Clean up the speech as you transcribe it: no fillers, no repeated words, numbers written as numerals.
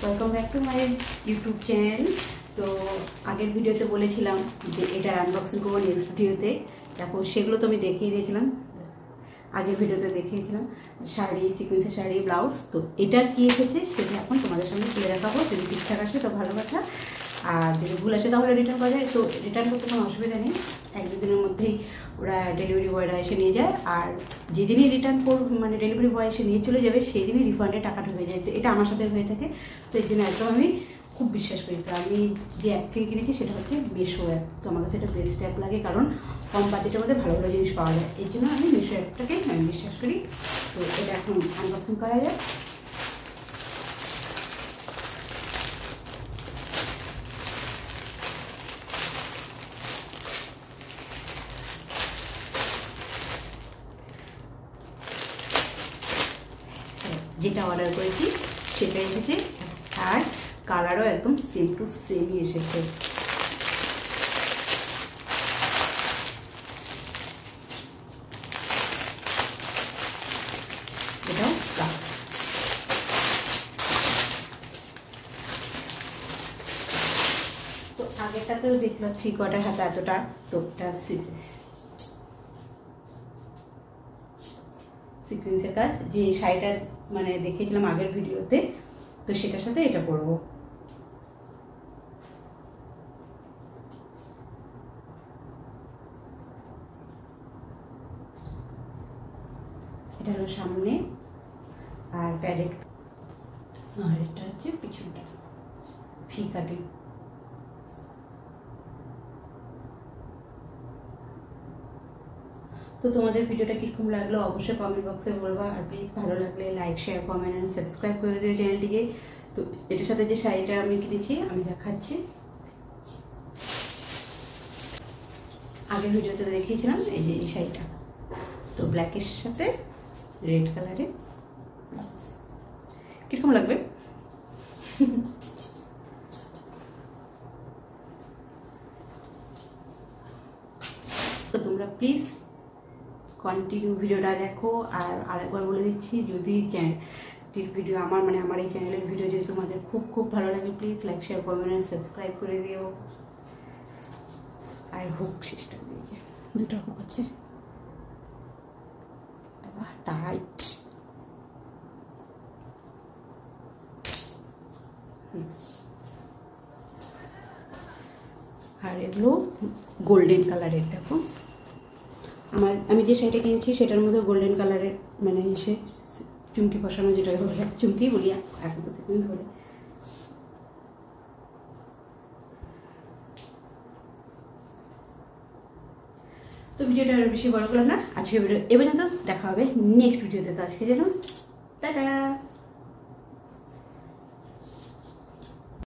Welcome back to my YouTube channel. তো আগের ভিডিওতে বলেছিলাম যে এটার আনবক্সিং করবো নেক্সট ভিডিওতে। দেখো সেগুলো তো আমি দেখিয়ে দিয়েছিলাম, আগের ভিডিওতে দেখিয়েছিলাম শাড়ি, সিকুয়েন্সের শাড়ি, ব্লাউজ। তো এটা কী এসেছে সেটা এখন তোমাদের সামনে তুলে দেখাবো। যদি ঠিকঠাক আসে তো ভালো কথা, আর যদি ভুল আসে তাহলে রিটার্ন করা যায়। তো রিটার্ন করতে কোনো অসুবিধা নেই, এক দুদিনের মধ্যেই ওরা ডেলিভারি বয়রা এসে নিয়ে যায়। আর যেদিনই রিটার্ন মানে ডেলিভারি বয় এসে নিয়ে চলে যাবে সেই দিনই রিফান্ডের টাকা ঢুকে যায়। তো এটা আমার সাথে হয়ে থাকে। তো এই জন্য একদম আমি খুব বিশ্বাস করি। তো আমি যে অ্যাপ থেকে কিনেছি সেটা হচ্ছে মিশো অ্যাপ। তো আমার কাছে এটা বেস্ট অ্যাপ লাগে, কারণ কম বাজেটের মধ্যে ভালো ভালো জিনিস পাওয়া যায়। এই জন্য আমি মিশো অ্যাপটাকে আমি বিশ্বাস করি। তো এটা এখন আনবক্সিং করা যায়। যেটা অর্ডার করেছি সেটা এসেছে, আর কালারও একদম সেম টু সেমই এসেছে। এটাও ব্লাউজ। তো আগেরটাতেও দেখলাম 3/4 হাতা এতটা। তো এটা সিকুয়েন্সের কাজ, যে শাড়িটা মানে দেখিয়েছিলাম আগের ভিডিওতে, তো সেটার সাথে এটা পরবো। এটা হলো সামনে আর প্যাডেড, আর এটা হচ্ছে পিছনটা ভি কাটিং। তো তোমাদের ভিডিওটা কীরকম লাগলো অবশ্যই কমেন্ট বক্সে বলবা। আর প্লিজ ভালো লাগলে like, share, comment and subscribe করে দিও চ্যানেলটিকে। তো এটার সাথে যে শাড়িটা আমি কিনেছি আমি দেখাচ্ছি, আগের ভিডিওতে দেখিয়েছিলাম। এই যে এই শাড়িটা, তো ব্ল্যাকের সাথে রেড কালারে। কীরকম লাগবে? তো তোমরা প্লিজ কন্টিনিউ ভিডিওটা দেখো। আর আরেকবার বলে দিচ্ছি, যদি চ্যানেলটির ভিডিও আমার এই চ্যানেলের ভিডিও যদি তোমাদের খুব খুব ভালো লাগে, please like, share, comment, subscribe করে দিও। আর হুক সিস্টেম দিয়েছে, দুটো হুক আছে, টাইট। আর এগুলো গোল্ডেন কালারের। দেখো আমি যে শাড়িটা কিনেছি সেটার মধ্যে গোল্ডেন কালারের মানে এসে চুমকি বসানো, যেটা বলে চুমকি বলি এখন তো সিকুয়েন্স বলে। তো ভিডিওটা আরও বেশি বড় করলাম না, আজকে ভিডিও এ পর্যন্ত। দেখা হবে নেক্সট ভিডিওতে। তো আজকে যেন টাটা।